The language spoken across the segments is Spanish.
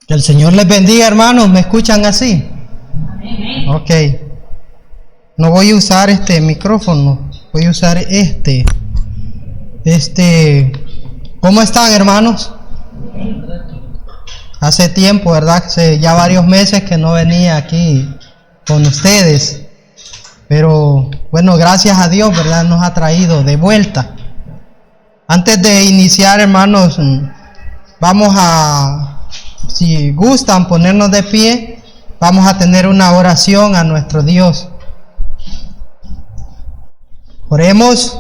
Que el Señor les bendiga, hermanos. ¿Me escuchan así? Amén. Ok. No voy a usar este micrófono. Voy a usar este. ¿Cómo están, hermanos? Hace tiempo, ¿verdad? Hace ya varios meses que no venía aquí con ustedes. Pero bueno, gracias a Dios, ¿verdad? Nos ha traído de vuelta. Antes de iniciar, hermanos, vamos a, si gustan, ponernos de pie. Vamos a tener una oración a nuestro Dios. Oremos.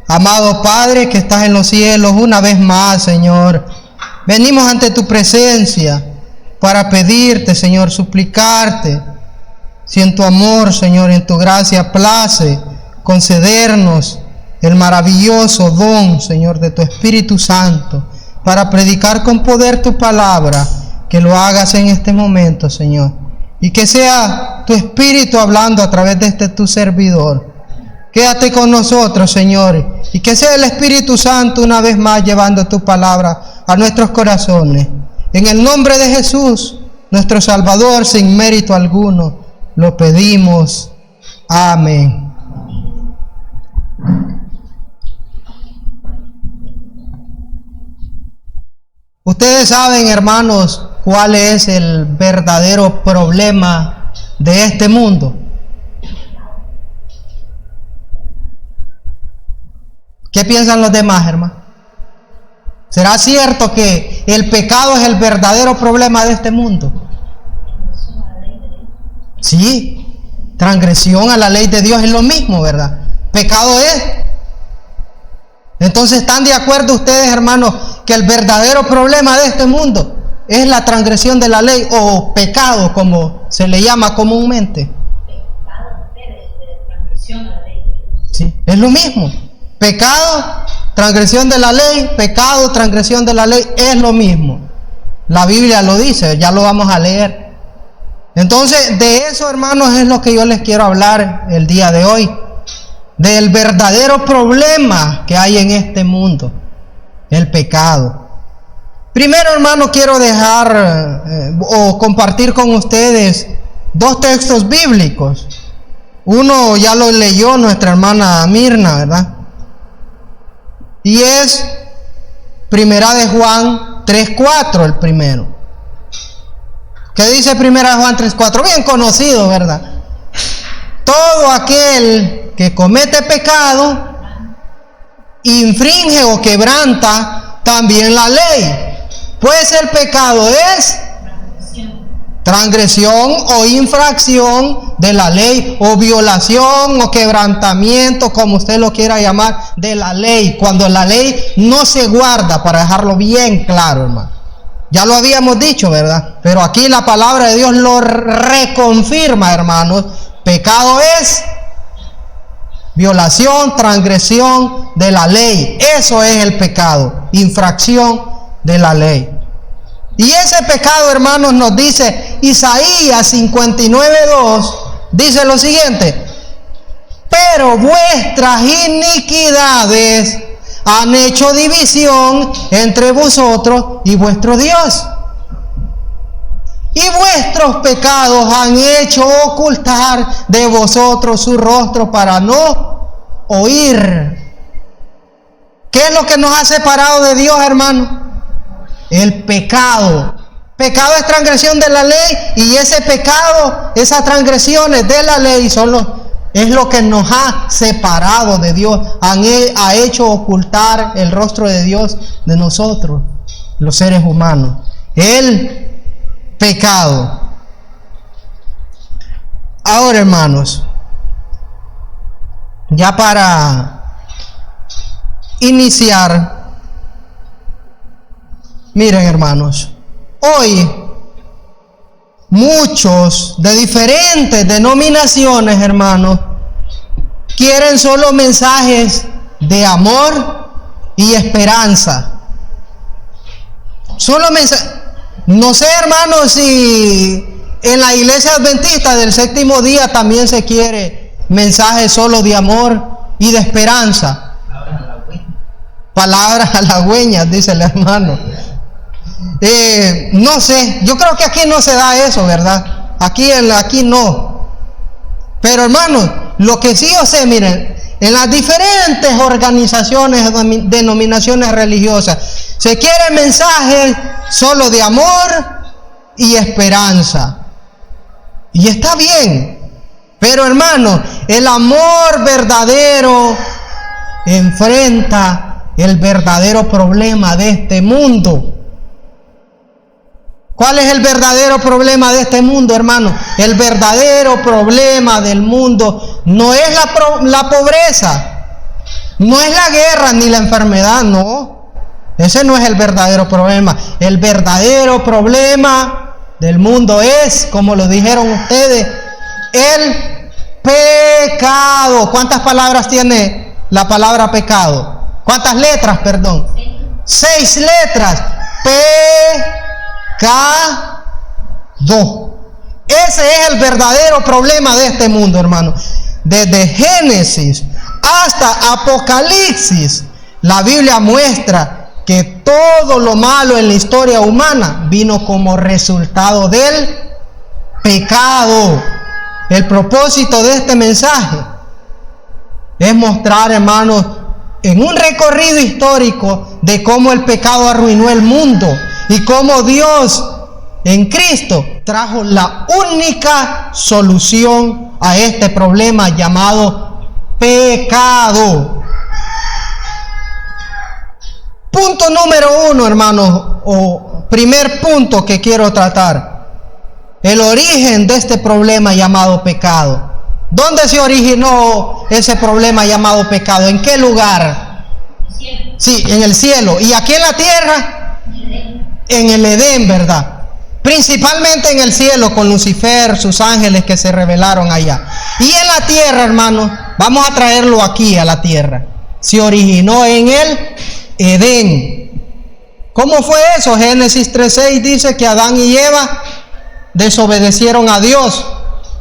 Amado Padre que estás en los cielos, una vez más, Señor, venimos ante tu presencia para pedirte, Señor, suplicarte, si en tu amor, Señor, en tu gracia place concedernos el maravilloso don, Señor, de tu Espíritu Santo, para predicar con poder tu palabra, que lo hagas en este momento, Señor, y que sea tu Espíritu hablando a través de este tu servidor. Quédate con nosotros, Señor, y que sea el Espíritu Santo una vez más llevando tu palabra a nuestros corazones. En el nombre de Jesús, nuestro Salvador, sin mérito alguno, lo pedimos. Amén. Ustedes saben, hermanos, cuál es el verdadero problema de este mundo. ¿Qué piensan los demás, hermano? ¿Será cierto que el pecado es el verdadero problema de este mundo? Sí, transgresión a la ley de Dios es lo mismo, ¿verdad? Pecado es. Entonces, ¿están de acuerdo ustedes, hermanos, que el verdadero problema de este mundo es la transgresión de la ley o pecado, como se le llama comúnmente? Pecado de transgresión a la ley de Dios. Sí, es lo mismo. Pecado, transgresión de la ley, pecado, transgresión de la ley, es lo mismo. La Biblia lo dice, ya lo vamos a leer. Entonces, de eso, hermanos, es lo que yo les quiero hablar el día de hoy. Del verdadero problema que hay en este mundo, el pecado. Primero, hermano, quiero dejar o compartir con ustedes dos textos bíblicos. Uno ya lo leyó nuestra hermana Mirna, ¿verdad? Y es Primera de Juan 3:4, el primero. ¿Qué dice Primera de Juan 3:4? Bien conocido, ¿verdad? Todo aquel que comete pecado infringe o quebranta también la ley, pues el pecado es transgresión o infracción de la ley, o violación o quebrantamiento, como usted lo quiera llamar, de la ley, cuando la ley no se guarda, para dejarlo bien claro, hermano. Ya lo habíamos dicho, ¿verdad? Pero aquí la palabra de Dios lo reconfirma, hermanos. Pecado es violación, transgresión de la ley. Eso es el pecado, infracción de la ley. Y ese pecado, hermanos, nos dice Isaías 59:2, dice lo siguiente: pero vuestras iniquidades han hecho división entre vosotros y vuestro Dios, y vuestros pecados han hecho ocultar de vosotros su rostro para no oír. ¿Qué es lo que nos ha separado de Dios, hermano? El pecado. Pecado es transgresión de la ley, y ese pecado, esas transgresiones de la ley es lo que nos ha separado de Dios, ha hecho ocultar el rostro de Dios de nosotros, los seres humanos. El pecado. Ahora, hermanos, ya para iniciar, miren, hermanos, hoy muchos de diferentes denominaciones, hermanos, quieren solo mensajes de amor y esperanza. Solo mensajes. No sé, hermanos, si en la iglesia adventista del séptimo día también se quiere mensajes solo de amor y de esperanza. Palabras halagüeñas, dice el hermano. No sé, yo creo que aquí no se da eso, ¿verdad? Aquí no. Pero hermanos, lo que sí yo sé, miren, en las diferentes organizaciones, denominaciones religiosas, se quiere mensajes solo de amor y esperanza. Y está bien. Pero hermano, el amor verdadero enfrenta el verdadero problema de este mundo. ¿Cuál es el verdadero problema de este mundo, hermano? El verdadero problema del mundo no es la pobreza, no es la guerra ni la enfermedad, no. Ese no es el verdadero problema. El verdadero problema del mundo es, como lo dijeron ustedes, el pecado. ¿Cuántas palabras tiene la palabra pecado? ¿Cuántas letras, perdón? 6 letras. Pecado. Ese es el verdadero problema de este mundo, hermano. Desde Génesis hasta Apocalipsis, la Biblia muestra que todo lo malo en la historia humana vino como resultado del pecado. El propósito de este mensaje es mostrar, hermanos, en un recorrido histórico de cómo el pecado arruinó el mundo y cómo Dios en Cristo trajo la única solución a este problema llamado pecado. Punto número 1, hermanos, o primer punto que quiero tratar. El origen de este problema llamado pecado. ¿Dónde se originó ese problema llamado pecado? ¿En qué lugar? Sí, en el cielo. ¿Y aquí en la tierra? En el Edén, ¿verdad? Principalmente en el cielo con Lucifer, sus ángeles que se rebelaron allá. Y en la tierra, hermanos, vamos a traerlo aquí a la tierra. Se originó en el Edén. ¿Cómo fue eso? Génesis 3:6 dice que Adán y Eva desobedecieron a Dios,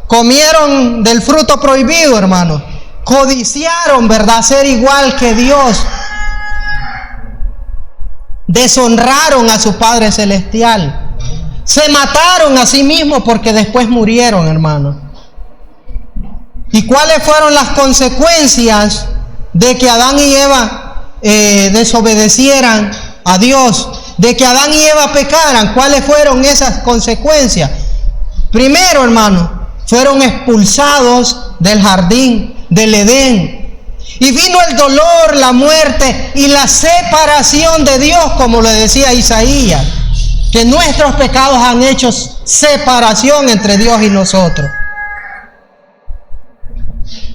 comieron del fruto prohibido, hermano, codiciaron, ¿verdad?, ser igual que Dios, deshonraron a su Padre Celestial, se mataron a sí mismos porque después murieron, hermano. ¿Y cuáles fueron las consecuencias de que Adán y Eva desobedecieran a Dios? De que Adán y Eva pecaran. ¿Cuáles fueron esas consecuencias? Primero, hermano, fueron expulsados del jardín del Edén. Y vino el dolor, la muerte y la separación de Dios, como le decía Isaías, que nuestros pecados han hecho separación entre Dios y nosotros.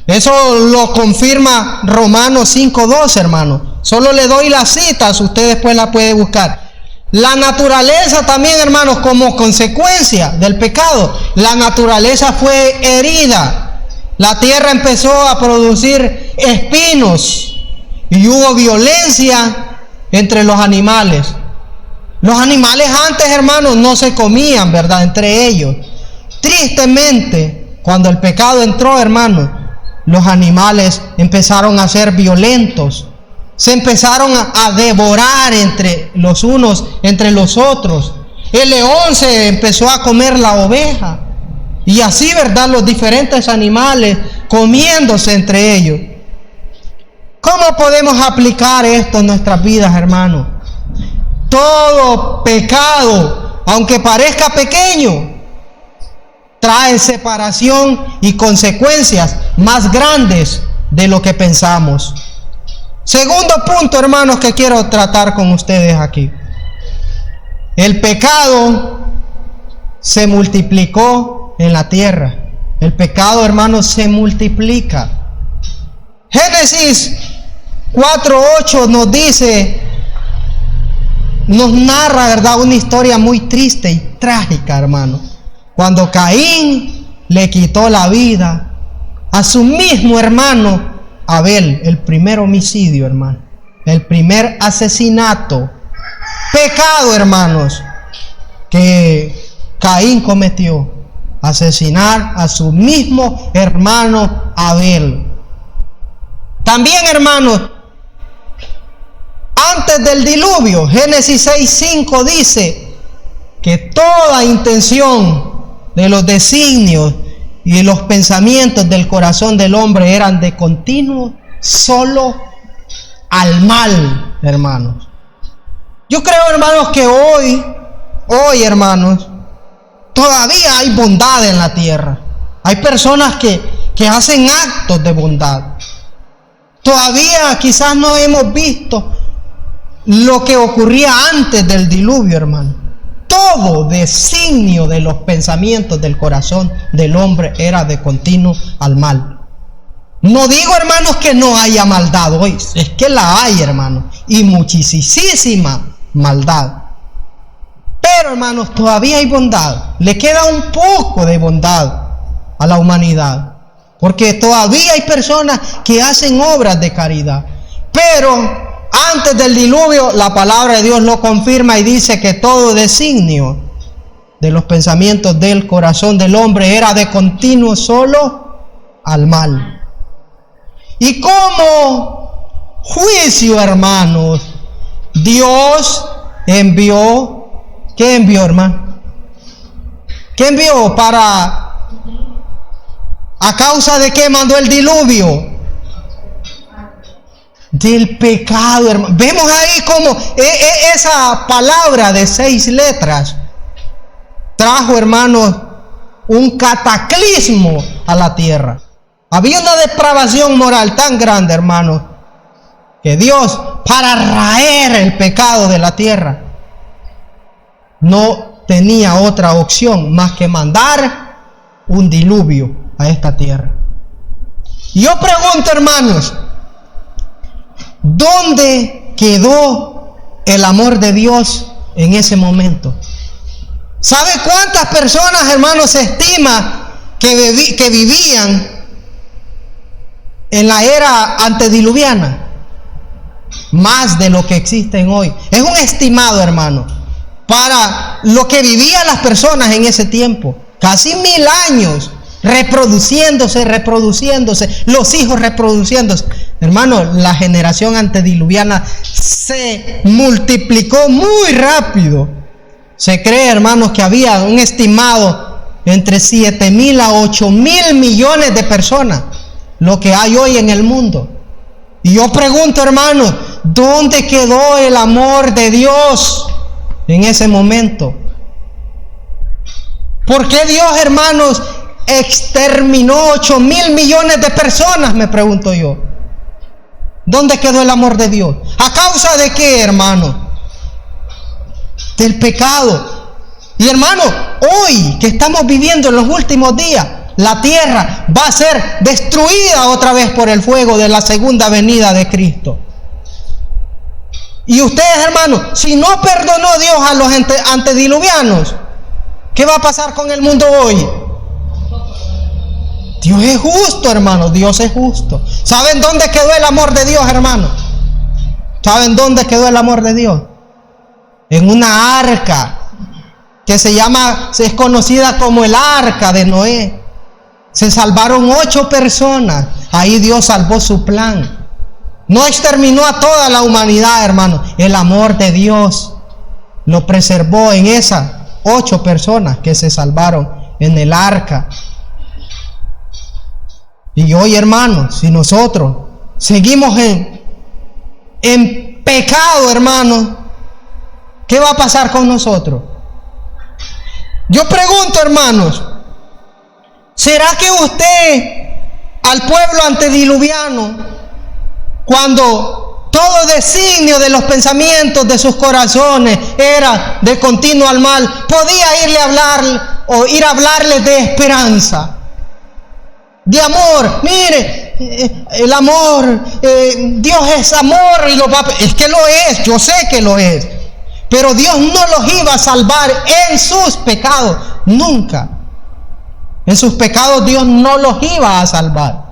Eso lo confirma Romanos 5:2, hermano. Solo le doy las citas, usted después la puede buscar. La naturaleza también, hermanos, como consecuencia del pecado, la naturaleza fue herida. La tierra empezó a producir espinos y hubo violencia entre los animales. Los animales antes, hermanos, no se comían, ¿verdad?, entre ellos. Tristemente, cuando el pecado entró, hermanos, los animales empezaron a ser violentos. Se empezaron a devorar entre los unos, entre los otros. El león se empezó a comer la oveja. Y así, ¿verdad?, los diferentes animales comiéndose entre ellos. ¿Cómo podemos aplicar esto en nuestras vidas, hermanos? Todo pecado, aunque parezca pequeño, trae separación y consecuencias más grandes de lo que pensamos. Segundo punto, hermanos, que quiero tratar con ustedes aquí. El pecado se multiplicó en la tierra. El pecado, hermanos, se multiplica. Génesis 4:8 nos dice, nos narra, ¿verdad?, una historia muy triste y trágica, hermano. Cuando Caín le quitó la vida a su mismo hermano Abel, el primer homicidio, hermano, el primer asesinato, pecado, hermanos, que Caín cometió, asesinar a su mismo hermano Abel. También, hermanos, antes del diluvio, Génesis 6:5 dice que toda intención de los designios y los pensamientos del corazón del hombre eran de continuo solo al mal, hermanos. Yo creo, hermanos, que hoy, hermanos, todavía hay bondad en la tierra. Hay personas que hacen actos de bondad. Todavía quizás no hemos visto lo que ocurría antes del diluvio, hermano. Todo designio de los pensamientos del corazón del hombre era de continuo al mal. No digo, hermanos, que no haya maldad hoy. Es que la hay, hermanos. Y muchísima maldad. Pero, hermanos, todavía hay bondad. Le queda un poco de bondad a la humanidad. Porque todavía hay personas que hacen obras de caridad. Pero antes del diluvio, la palabra de Dios lo confirma y dice que todo designio de los pensamientos del corazón del hombre era de continuo solo al mal. Y como juicio, hermanos, Dios envió, ¿qué envió, hermano? ¿Qué envió a causa de qué mandó el diluvio? Del pecado, hermano. Vemos ahí como esa palabra de 6 letras trajo, hermanos, un cataclismo a la tierra. Había una depravación moral tan grande, hermanos, que Dios, para raer el pecado de la tierra, no tenía otra opción más que mandar un diluvio a esta tierra. Yo pregunto, hermanos, ¿dónde quedó el amor de Dios en ese momento? ¿Sabe cuántas personas, hermanos, se estima que vivían en la era antediluviana? Más de lo que existen hoy. Es un estimado, hermano, para lo que vivían las personas en ese tiempo. Casi 1000 años reproduciéndose, los hijos reproduciéndose. Hermano, la generación antediluviana se multiplicó muy rápido. Se cree, hermanos, que había un estimado entre 7,000 a 8,000 millones de personas, lo que hay hoy en el mundo. Y yo pregunto, hermanos, ¿dónde quedó el amor de Dios en ese momento? ¿Por qué Dios, hermanos, exterminó 8,000 millones de personas? Me pregunto yo. ¿Dónde quedó el amor de Dios? ¿A causa de qué, hermano? Del pecado. Y, hermano, hoy que estamos viviendo en los últimos días, la tierra va a ser destruida otra vez por el fuego de la segunda venida de Cristo. Y ustedes, hermanos, si no perdonó Dios a los antediluvianos, ¿qué va a pasar con el mundo hoy? Dios es justo, hermano. Dios es justo. ¿Saben dónde quedó el amor de Dios, hermano? ¿Saben dónde quedó el amor de Dios? En una arca que es conocida como el arca de Noé. Se salvaron 8 personas. Ahí Dios salvó su plan. No exterminó a toda la humanidad, hermano. El amor de Dios lo preservó en esas 8 personas que se salvaron en el arca. Y hoy, hermanos, si nosotros seguimos en pecado, hermanos, ¿qué va a pasar con nosotros? Yo pregunto, hermanos, ¿será que usted, al pueblo antediluviano, cuando todo designio de los pensamientos de sus corazones era de continuo al mal, podía irle a hablar o ir a hablarle de esperanza, de amor? Mire, el amor, Dios es amor y es que lo es, yo sé que lo es, pero Dios no los iba a salvar en sus pecados, nunca. En sus pecados Dios no los iba a salvar.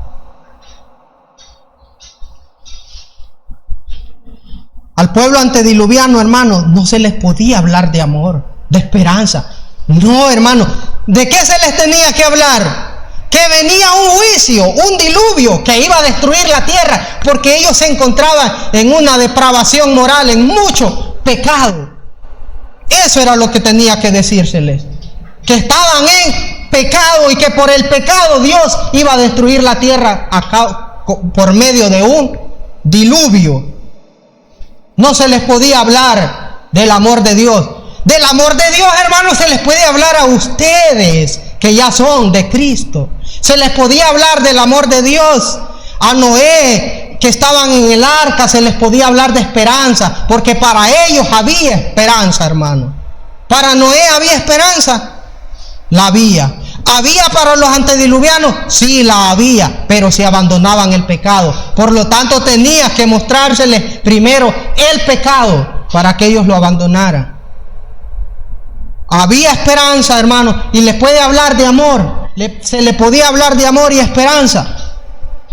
Al pueblo antediluviano, hermano, no se les podía hablar de amor, de esperanza. No, hermano, ¿de qué se les tenía que hablar? que venía un juicio, un diluvio que iba a destruir la tierra, porque ellos se encontraban en una depravación moral, en mucho pecado. Eso era lo que tenía que decírseles, que estaban en pecado y que por el pecado Dios iba a destruir la tierra por medio de un diluvio. No se les podía hablar del amor de Dios. Del amor de Dios, hermanos, se les puede hablar a ustedes que ya son de Cristo. Se les podía hablar del amor de Dios a Noé, que estaban en el arca. Se les podía hablar de esperanza, porque para ellos había esperanza, hermano. Para Noé había esperanza, la había. ¿Había para los antediluvianos? Sí, la había, pero se abandonaban el pecado. Por lo tanto, tenía que mostrárseles primero el pecado para que ellos lo abandonaran. Había esperanza, hermanos, y les puede hablar de amor. Se le podía hablar de amor y esperanza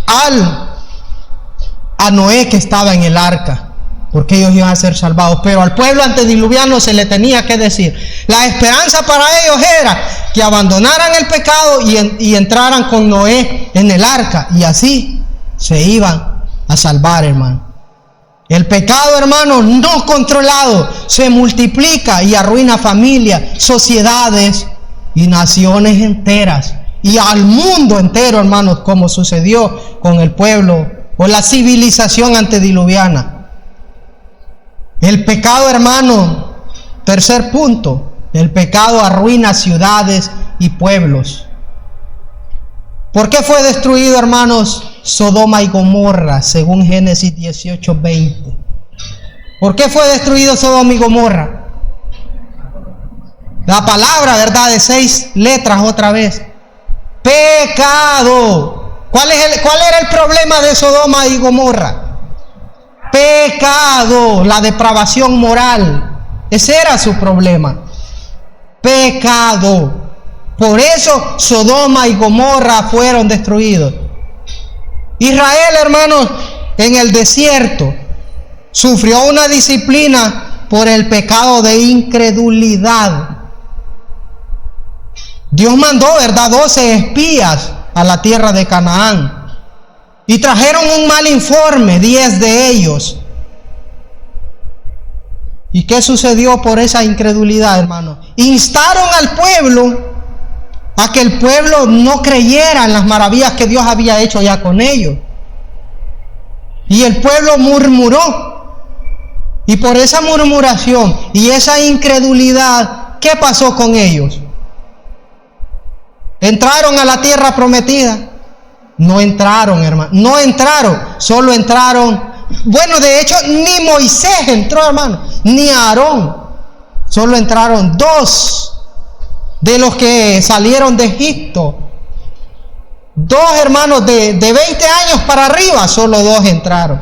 a Noé, que estaba en el arca, porque ellos iban a ser salvados. Pero al pueblo antediluviano se le tenía que decir. La esperanza para ellos era que abandonaran el pecado y entraran con Noé en el arca, y así se iban a salvar, hermano. El pecado, hermano, no controlado, se multiplica y arruina familias, sociedades y naciones enteras, y al mundo entero, hermanos, como sucedió con el pueblo o la civilización antediluviana. El pecado, hermano, tercer punto, el pecado arruina ciudades y pueblos. ¿Por qué fue destruido, hermanos, Sodoma y Gomorra, según Génesis 18:20? ¿Por qué fue destruido Sodoma y Gomorra? La palabra, ¿verdad?, de 6 letras otra vez. Pecado. ¿Cuál era el problema de Sodoma y Gomorra? Pecado, la depravación moral. Ese era su problema. Pecado. Por eso Sodoma y Gomorra fueron destruidos. Israel, hermanos, en el desierto sufrió una disciplina por el pecado de incredulidad. Dios mandó, ¿verdad?, 12 espías a la tierra de Canaán, y trajeron un mal informe, 10 de ellos. ¿Y qué sucedió por esa incredulidad, hermano? Instaron al pueblo a que el pueblo no creyera en las maravillas que Dios había hecho ya con ellos. Y el pueblo murmuró. Y por esa murmuración y esa incredulidad, ¿qué pasó con ellos? ¿Entraron a la tierra prometida? No entraron, hermano. No entraron. Solo entraron. Bueno, de hecho, ni Moisés entró, hermano. Ni Aarón. Solo entraron 2 de los que salieron de Egipto. 2 hermanos de 20 años para arriba, solo 2 entraron,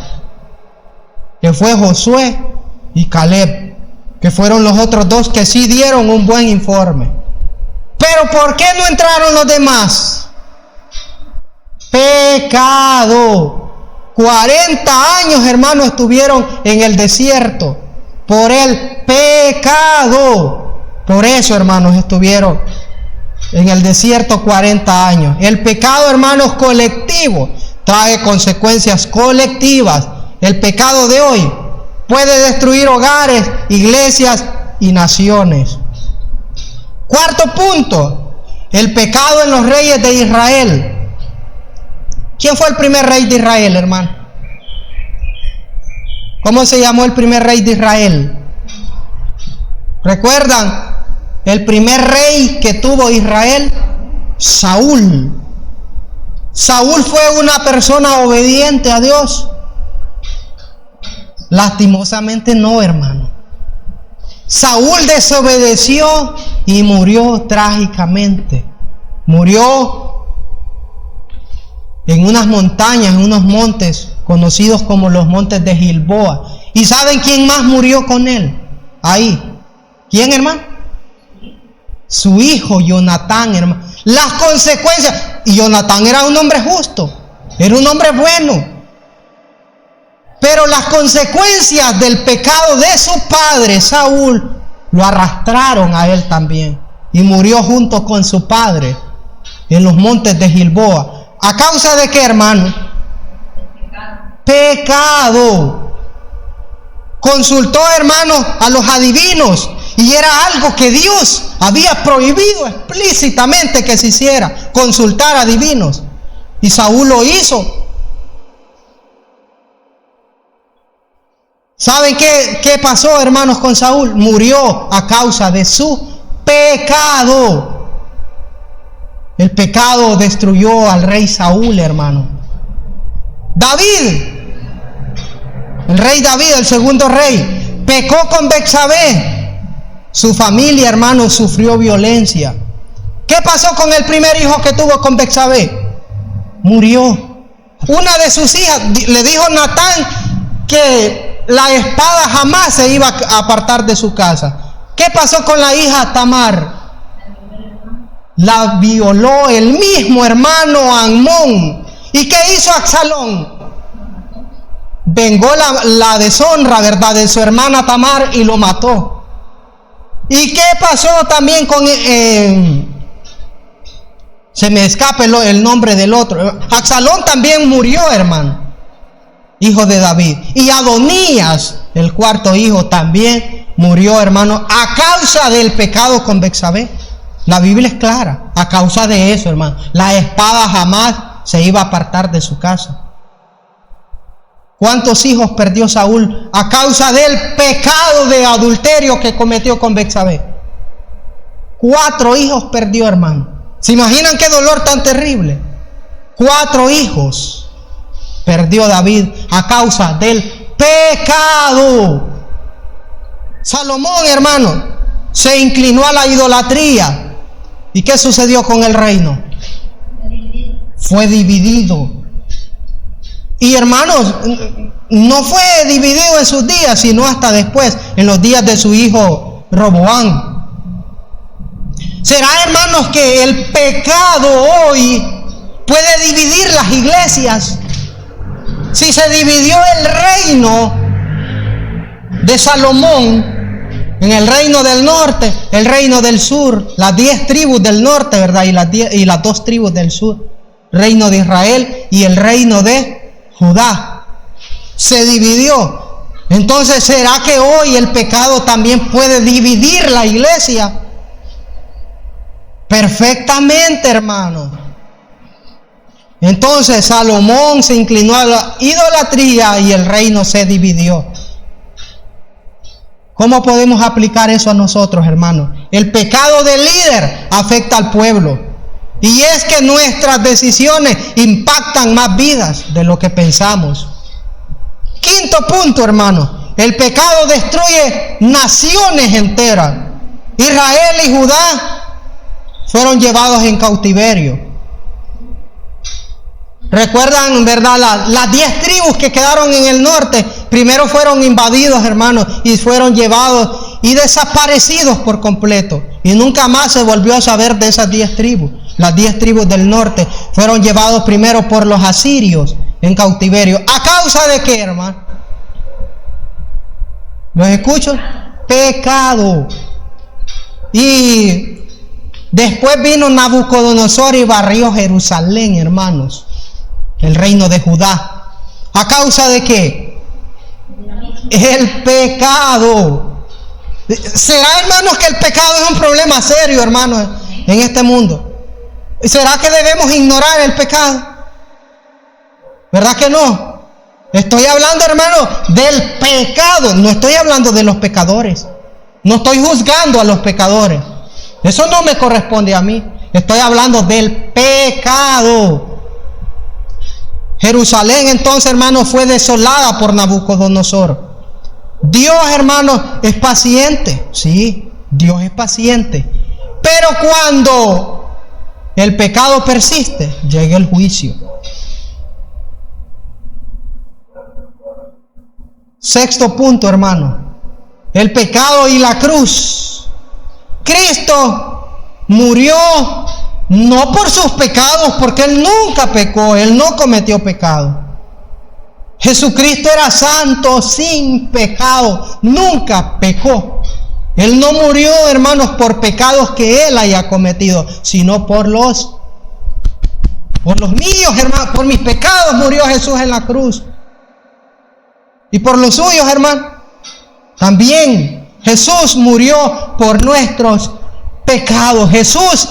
que fue Josué y Caleb, que fueron los otros 2 que sí dieron un buen informe. Pero ¿por qué no entraron los demás? Pecado. 40 años, hermanos, estuvieron en el desierto por el pecado. Por eso, hermanos, estuvieron en el desierto 40 años. El pecado, hermanos, colectivo trae consecuencias colectivas. El pecado de hoy puede destruir hogares, iglesias y naciones. Cuarto punto, el pecado en los reyes de Israel. ¿Quién fue el primer rey de Israel, hermano? ¿Cómo se llamó el primer rey de Israel? ¿Recuerdan? El primer rey que tuvo Israel, Saúl. Saúl fue una persona obediente a Dios. Lastimosamente no, hermano. Saúl desobedeció y murió trágicamente. Murió en unas montañas, en unos montes conocidos como los montes de Gilboa. ¿Y saben quién más murió con él? Ahí. ¿Quién, hermano? Su hijo Jonatán, hermano. Las consecuencias. Y Jonatán era un hombre justo, era un hombre bueno. Pero las consecuencias del pecado de su padre, Saúl, lo arrastraron a él también. Y murió junto con su padre. en los montes de Gilboa. ¿A causa de qué, hermano? Pecado. Consultó, hermano, a los adivinos, y era algo que Dios había prohibido explícitamente que se hiciera, consultar a adivinos. Y Saúl lo hizo. ¿Saben qué pasó, hermanos, con Saúl? Murió a causa de su pecado. El pecado destruyó al rey Saúl, hermano. David, el rey David, el segundo rey, pecó con Betsabé. Su familia, hermano, sufrió violencia. ¿Qué pasó con el primer hijo que tuvo con Betsabé? Murió. Una de sus hijas le dijo Natán que la espada jamás se iba a apartar de su casa. ¿Qué pasó con la hija Tamar? La violó el mismo hermano Amnón. ¿Y qué hizo Absalón? Vengó la deshonra, ¿verdad?, de su hermana Tamar y lo mató. ¿Y qué pasó también con... se me escapa el nombre del otro. Absalón también murió, hermano, hijo de David. Y Adonías, el cuarto hijo, también murió, hermano, a causa del pecado con Betsabé. La Biblia es clara. A causa de eso, hermano, la espada jamás se iba a apartar de su casa. ¿Cuántos hijos perdió Saúl a causa del pecado de adulterio que cometió con Betsabé? 4 hijos perdió, hermano. ¿Se imaginan qué dolor tan terrible? 4 hijos perdió David a causa del pecado. Salomón, hermano, se inclinó a la idolatría. ¿Y qué sucedió con el reino? Fue dividido. Y, hermanos, no fue dividido en sus días, sino hasta después, en los días de su hijo Roboam. ¿Será, hermanos, que el pecado hoy puede dividir las iglesias? Si se dividió el reino de Salomón en el reino del norte, el reino del sur, las 10 tribus del norte, ¿verdad? Y las 2 tribus del sur, reino de Israel y el reino de Judá. Se dividió. Entonces, ¿será que hoy el pecado también puede dividir la iglesia? Perfectamente, hermano. Entonces Salomón se inclinó a la idolatría y el reino se dividió. ¿Cómo podemos aplicar eso a nosotros, hermanos? El pecado del líder afecta al pueblo. Y es que nuestras decisiones impactan más vidas de lo que pensamos. Quinto punto, hermano. El pecado destruye naciones enteras. Israel y Judá fueron llevados en cautiverio. Recuerdan, ¿verdad? Las 10 tribus que quedaron en el norte, primero fueron invadidos, hermanos, y fueron llevados y desaparecidos por completo. Y nunca más se volvió a saber de esas 10 tribus. Las 10 tribus del norte fueron llevados primero por los asirios en cautiverio. ¿A causa de qué, hermano? ¿Los escucho? Pecado. Y después vino Nabucodonosor y barrió Jerusalén, hermanos, el reino de Judá. ¿A causa de qué? El pecado. ¿Será, hermanos, que el pecado es un problema serio, hermanos, en este mundo? ¿Será que debemos ignorar el pecado? ¿Verdad que no? Estoy hablando, hermano, del pecado. No estoy hablando de los pecadores. No estoy juzgando a los pecadores. Eso no me corresponde a mí. Estoy hablando del pecado. Jerusalén, entonces, hermano, fue desolada por Nabucodonosor. Dios, hermano, es paciente. Sí, Dios es paciente. Pero cuando el pecado persiste, llega el juicio. Sexto punto, hermano. El pecado y la cruz. Cristo murió no por sus pecados, porque Él nunca pecó, Él no cometió pecado. Jesucristo era santo, sin pecado, nunca pecó. Él no murió, hermanos, por pecados que Él haya cometido, sino por los Por los míos, hermano, por mis pecados murió Jesús en la cruz. Y por los suyos, hermano, también Jesús murió por nuestros pecados. Jesús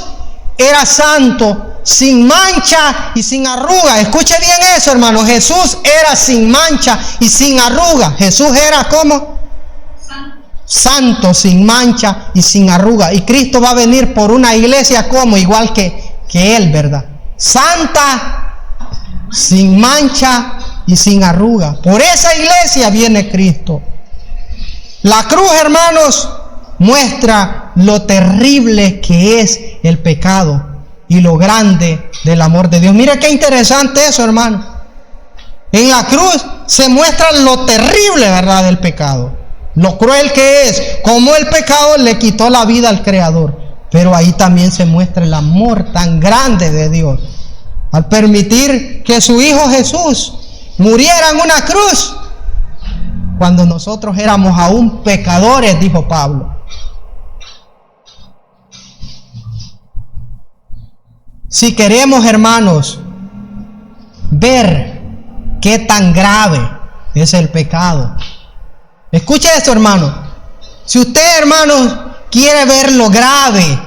era santo, sin mancha y sin arruga. Escuche bien eso, hermano. Jesús era sin mancha y sin arruga. Jesús era ¿cómo? Santo, sin mancha y sin arruga. Y Cristo va a venir por una iglesia como igual que Él, ¿verdad? Santa, sin mancha y sin arruga. Por esa iglesia viene Cristo. La cruz, hermanos, muestra lo terrible que es el pecado y lo grande del amor de Dios. Mira qué interesante eso, hermano. En la cruz se muestra lo terrible, ¿verdad?, del pecado. Lo cruel que es, cómo el pecado le quitó la vida al Creador. Pero ahí también se muestra el amor tan grande de Dios al permitir que su Hijo Jesús muriera en una cruz cuando nosotros éramos aún pecadores, dijo Pablo. Si queremos, hermanos, ver qué tan grave es el pecado, escuche esto, hermano. Si usted, hermanos, quiere ver lo grave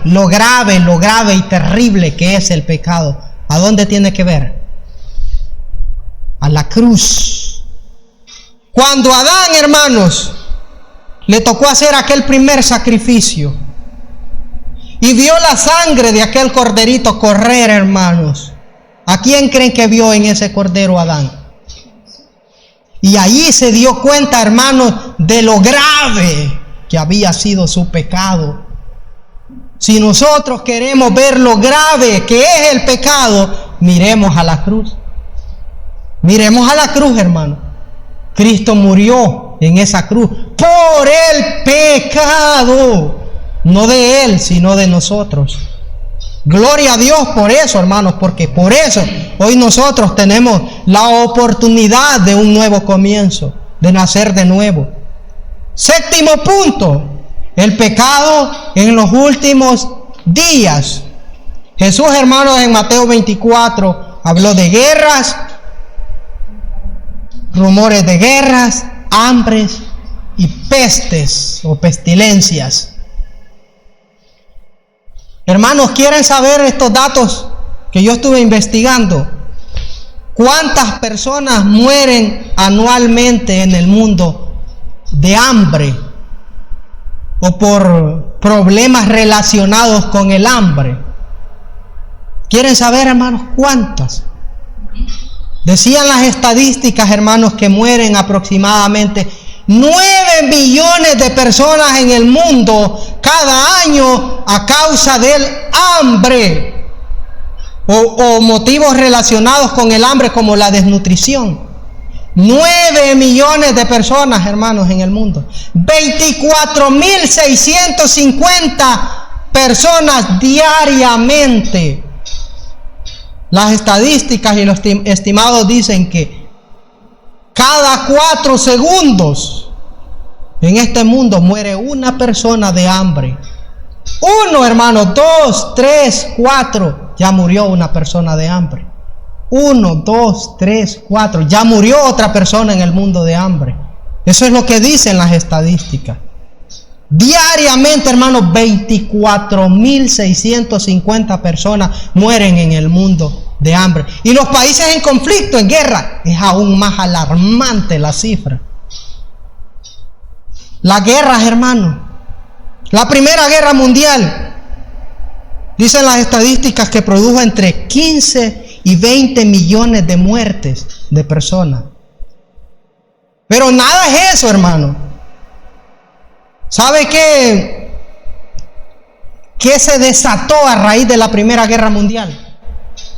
y terrible que es el pecado, ¿a dónde tiene que ver? A la cruz. Cuando a Adán, hermanos, le tocó hacer aquel primer sacrificio y vio la sangre de aquel corderito correr, hermanos, ¿a quién creen que vio en ese cordero Adán? Y allí se dio cuenta, hermanos, de lo grave que había sido su pecado. Si nosotros queremos ver lo grave que es el pecado, miremos a la cruz. Miremos a la cruz, hermano. Cristo murió en esa cruz por el pecado, no de Él, sino de nosotros. Gloria a Dios por eso, hermanos, porque por eso hoy nosotros tenemos la oportunidad de un nuevo comienzo, de nacer de nuevo. Séptimo punto, el pecado en los últimos días. Jesús, hermanos, en Mateo 24 habló de guerras, rumores de guerras, hambres y pestes o pestilencias. Hermanos, ¿quieren saber estos datos que yo estuve investigando? ¿Cuántas personas mueren anualmente en el mundo de hambre o por problemas relacionados con el hambre? ¿Quieren saber, hermanos, cuántas? Decían las estadísticas, hermanos, que mueren aproximadamente 9 millones de personas en el mundo cada año a causa del hambre o motivos relacionados con el hambre como la desnutrición. 9 millones de personas, hermanos, en el mundo. 24.650 personas diariamente. Las estadísticas y los estimados dicen que cada 4 segundos en este mundo muere una persona de hambre. 1, hermano, 2, 3, 4, ya murió una persona de hambre. 1, 2, 3, 4, ya murió otra persona en el mundo de hambre. Eso es lo que dicen las estadísticas. Diariamente, hermanos, 24.650 personas mueren en el mundo de hambre. Y los países en conflicto, en guerra, es aún más alarmante la cifra. Las guerras, hermanos. La Primera Guerra Mundial, dicen las estadísticas que produjo entre 15 y 20 millones de muertes de personas. Pero nada es eso, hermano. ¿Sabe qué se desató a raíz de la Primera Guerra Mundial?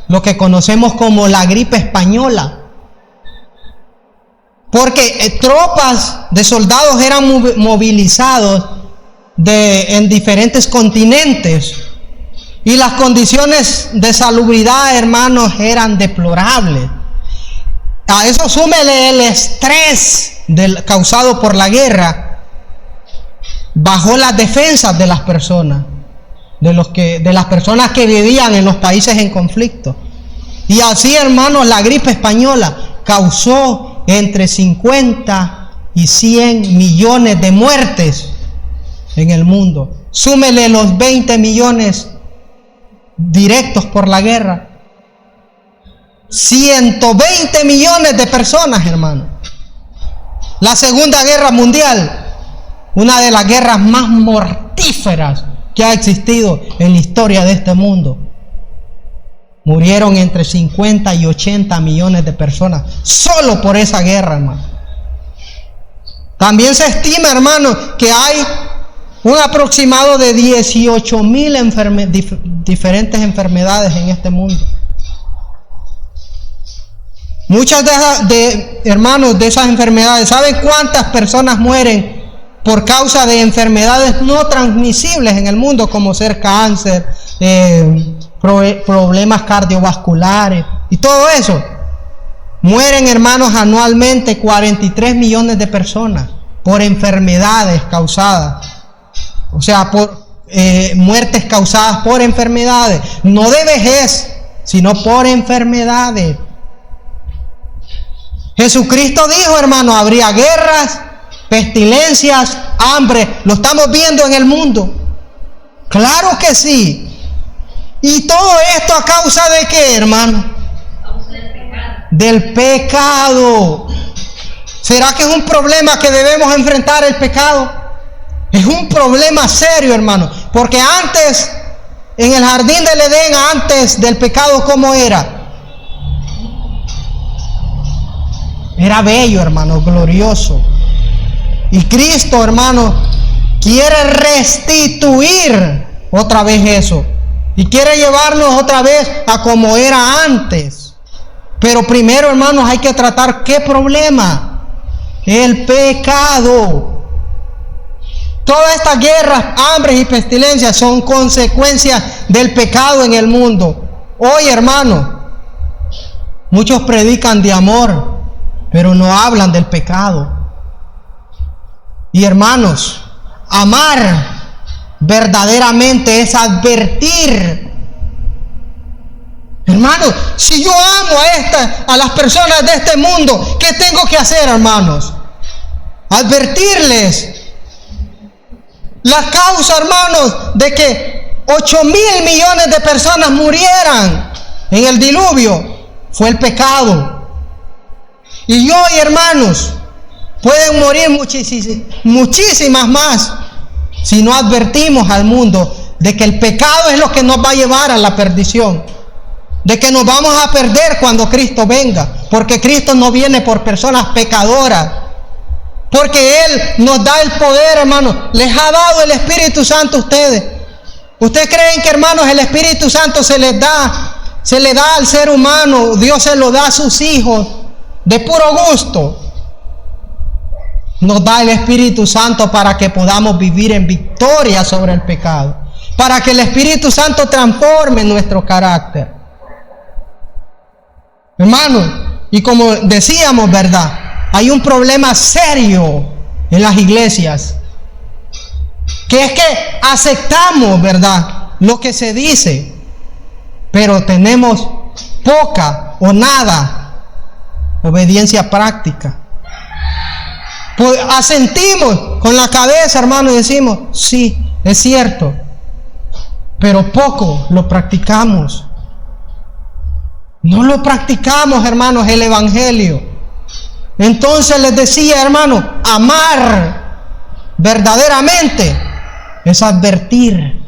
Lo que conocemos como la gripe española. Porque tropas de soldados eran movilizados en diferentes continentes. Y las condiciones de salubridad, hermanos, eran deplorables. A eso súmele el estrés causado por la guerra. Bajó las defensas de las personas, de las personas que vivían en los países en conflicto. Y así, hermanos, la gripe española causó entre 50 y 100 millones de muertes en el mundo. Súmele los 20 millones directos por la guerra. 120 millones de personas, hermano. La Segunda Guerra Mundial, una de las guerras más mortíferas que ha existido en la historia de este mundo. Murieron entre 50 y 80 millones de personas solo por esa guerra, hermano. También se estima, hermano, que hay un aproximado de 18,000 diferentes enfermedades en este mundo. Muchas hermanos, de esas enfermedades, ¿saben cuántas personas mueren por causa de enfermedades no transmisibles en el mundo, como ser cáncer, problemas cardiovasculares y todo eso? Mueren, hermanos, anualmente 43 millones de personas por enfermedades causadas. O sea, por muertes causadas por enfermedades. No de vejez, sino por enfermedades. Jesucristo dijo, hermano, habría guerras, pestilencias, hambre. Lo estamos viendo en el mundo. Claro que sí. ¿Y todo esto a causa de qué, hermano? Del pecado. ¿Será que es un problema que debemos enfrentar el pecado? Es un problema serio, hermano. Porque antes, en el jardín del Edén, antes del pecado, ¿cómo era? Era bello, hermano, glorioso. Y Cristo, hermano, quiere restituir otra vez eso. Y quiere llevarnos otra vez a como era antes. Pero primero, hermanos, hay que tratar ¿qué problema? El pecado. Todas estas guerras, hambres y pestilencias son consecuencias del pecado en el mundo. Hoy, hermanos, muchos predican de amor, pero no hablan del pecado. Y hermanos, amar verdaderamente es advertir. Hermanos, si yo amo a las personas de este mundo, ¿qué tengo que hacer, hermanos? Advertirles. La causa, hermanos, de que 8,000 millones de personas murieran en el diluvio fue el pecado. Y hoy, hermanos, pueden morir muchísimas más si no advertimos al mundo de que el pecado es lo que nos va a llevar a la perdición, de que nos vamos a perder cuando Cristo venga, porque Cristo no viene por personas pecadoras, porque Él nos da el poder, hermanos. Les ha dado el Espíritu Santo a ustedes. ¿Ustedes creen que, hermanos, el Espíritu Santo se le da al ser humano? Dios se lo da a sus hijos de puro gusto. Nos da el Espíritu Santo para que podamos vivir en victoria sobre el pecado, para que el Espíritu Santo transforme nuestro carácter. Hermanos, y como decíamos, ¿verdad? Hay un problema serio en las iglesias, que es que aceptamos, ¿verdad?, lo que se dice, pero tenemos poca o nada obediencia práctica. Pues asentimos con la cabeza, hermano, y decimos, sí, es cierto, pero poco lo practicamos. No lo practicamos, hermanos, el evangelio. Entonces les decía, hermano, amar verdaderamente es advertir.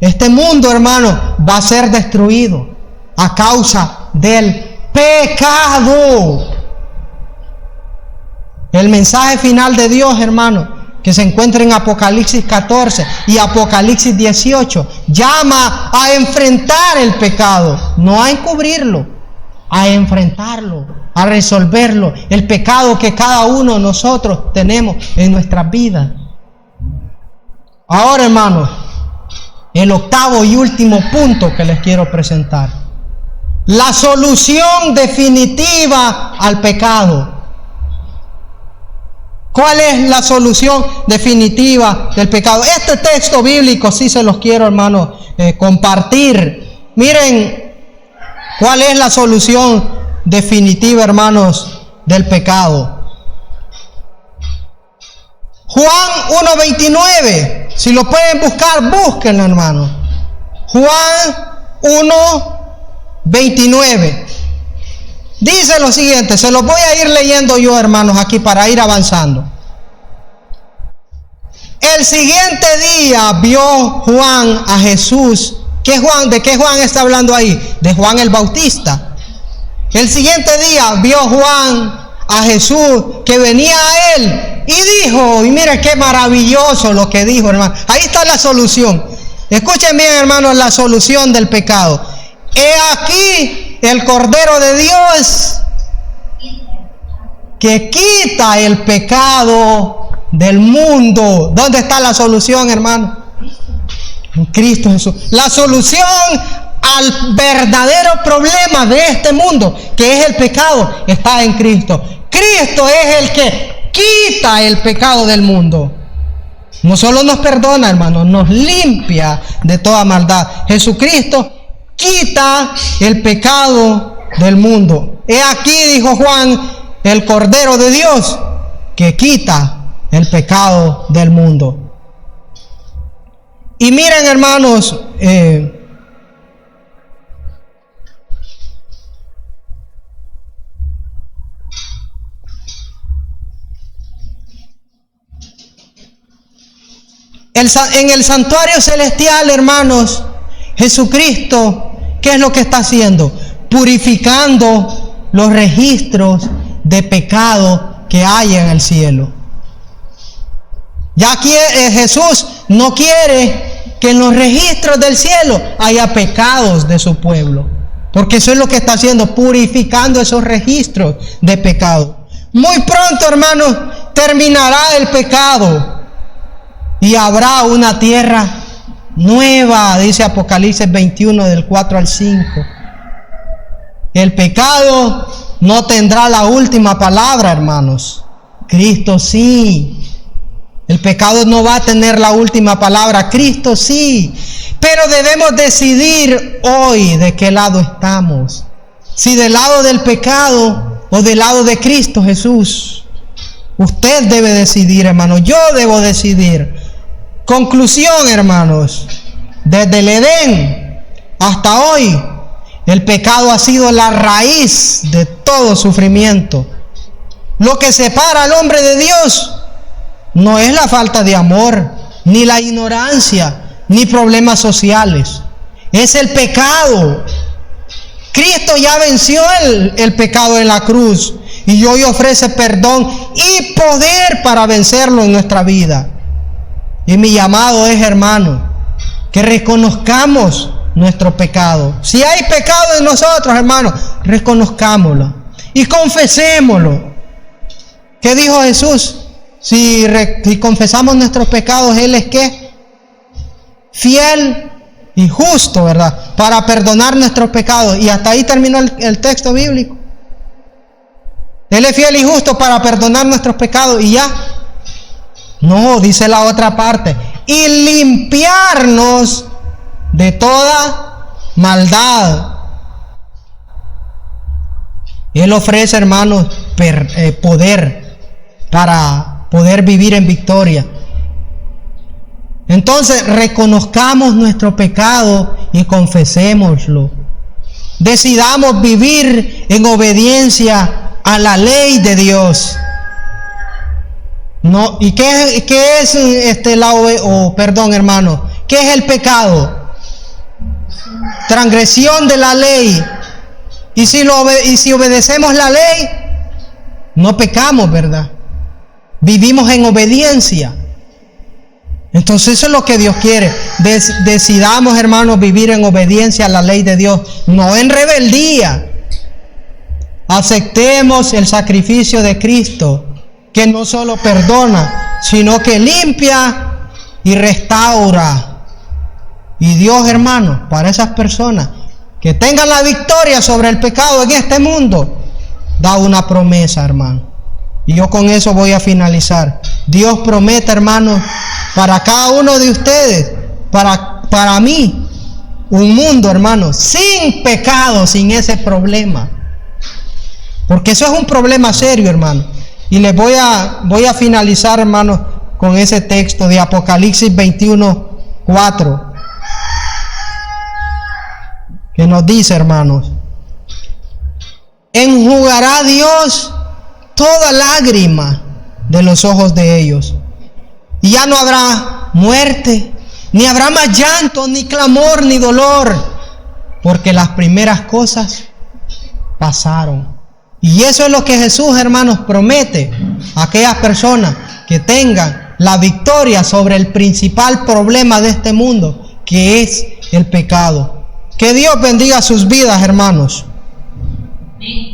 Este mundo, hermano, va a ser destruido a causa del pecado. El mensaje final de Dios, hermano, que se encuentra en Apocalipsis 14 y Apocalipsis 18, llama a enfrentar el pecado, no a encubrirlo, a enfrentarlo, a resolverlo, el pecado que cada uno de nosotros tenemos en nuestras vidas. Ahora, hermanos, el octavo y último punto que les quiero presentar: la solución definitiva al pecado. ¿Cuál es la solución definitiva del pecado? Este texto bíblico sí se los quiero, hermanos, compartir. Miren, ¿Cuál es la solución definitiva, hermanos, del pecado? Juan 1:29. Si lo pueden buscar, búsquenlo, hermanos. Juan 1:29. Dice lo siguiente, se lo voy a ir leyendo yo, hermanos, aquí para ir avanzando. El siguiente día vio Juan a Jesús. ¿De qué Juan está hablando ahí? De Juan el Bautista. El siguiente día vio Juan a Jesús que venía a él y dijo, y mire qué maravilloso lo que dijo, hermano. Ahí está la solución. Escuchen bien, hermanos, la solución del pecado. He aquí el Cordero de Dios que quita el pecado del mundo. ¿Dónde está la solución, hermano? En Cristo Jesús. La solución al verdadero problema de este mundo, que es el pecado, está en Cristo. Cristo es el que quita el pecado del mundo. No solo nos perdona, hermano, nos limpia de toda maldad. Jesucristo quita el pecado del mundo. He aquí, dijo Juan, el Cordero de Dios que quita el pecado del mundo. Y miren, hermanos, en el santuario celestial, hermanos, Jesucristo, ¿qué es lo que está haciendo? Purificando los registros de pecado que hay en el cielo. Ya que Jesús no quiere que en los registros del cielo haya pecados de su pueblo, porque eso es lo que está haciendo, purificando esos registros de pecado. Muy pronto, hermanos, terminará el pecado y habrá una tierra nueva, dice Apocalipsis 21 del 4 al 5. El pecado no tendrá la última palabra, hermanos. Cristo sí. El pecado no va a tener la última palabra, Cristo sí. Pero debemos decidir hoy de qué lado estamos. Si del lado del pecado o del lado de Cristo Jesús. Usted debe decidir, hermano. Yo debo decidir. Conclusión, hermanos. Desde el Edén hasta hoy, el pecado ha sido la raíz de todo sufrimiento. Lo que separa al hombre de Dios no es la falta de amor, ni la ignorancia, ni problemas sociales. Es el pecado. Cristo ya venció el pecado en la cruz y hoy ofrece perdón y poder para vencerlo en nuestra vida. Y mi llamado es, hermano, que reconozcamos nuestro pecado. Si hay pecado en nosotros, hermano, reconozcámoslo y confesémoslo. ¿Qué dijo Jesús? Si confesamos nuestros pecados, Él es ¿qué? Fiel y justo, ¿verdad? Para perdonar nuestros pecados. Y hasta ahí terminó el texto bíblico. Él es fiel y justo para perdonar nuestros pecados y ya. No, dice la otra parte. Y limpiarnos de toda maldad. Él ofrece, hermanos, poder para poder vivir en victoria. Entonces, reconozcamos nuestro pecado y confesémoslo. Decidamos vivir en obediencia a la ley de Dios. No, ¿y qué es hermano? ¿Qué es el pecado? Transgresión de la ley. Y si obedecemos la ley, no pecamos, ¿verdad? Vivimos en obediencia. Entonces eso es lo que Dios quiere. Decidamos, hermanos, vivir en obediencia a la ley de Dios, no en rebeldía. Aceptemos el sacrificio de Cristo, que no solo perdona, sino que limpia y restaura. Y Dios, hermanos, para esas personas que tengan la victoria sobre el pecado en este mundo, da una promesa, hermano. Y yo con eso voy a finalizar. Dios promete, hermanos, para cada uno de ustedes, para mí, un mundo, hermanos, sin pecado, sin ese problema. Porque eso es un problema serio, hermano. Y les voy a finalizar, hermanos, con ese texto de Apocalipsis 21:4, que nos dice, hermanos: enjugará Dios toda lágrima de los ojos de ellos, y ya no habrá muerte, ni habrá más llanto, ni clamor, ni dolor, porque las primeras cosas pasaron. Y eso es lo que Jesús, hermanos, promete a aquellas personas que tengan la victoria sobre el principal problema de este mundo, que es el pecado. Que Dios bendiga sus vidas, hermanos. Amén.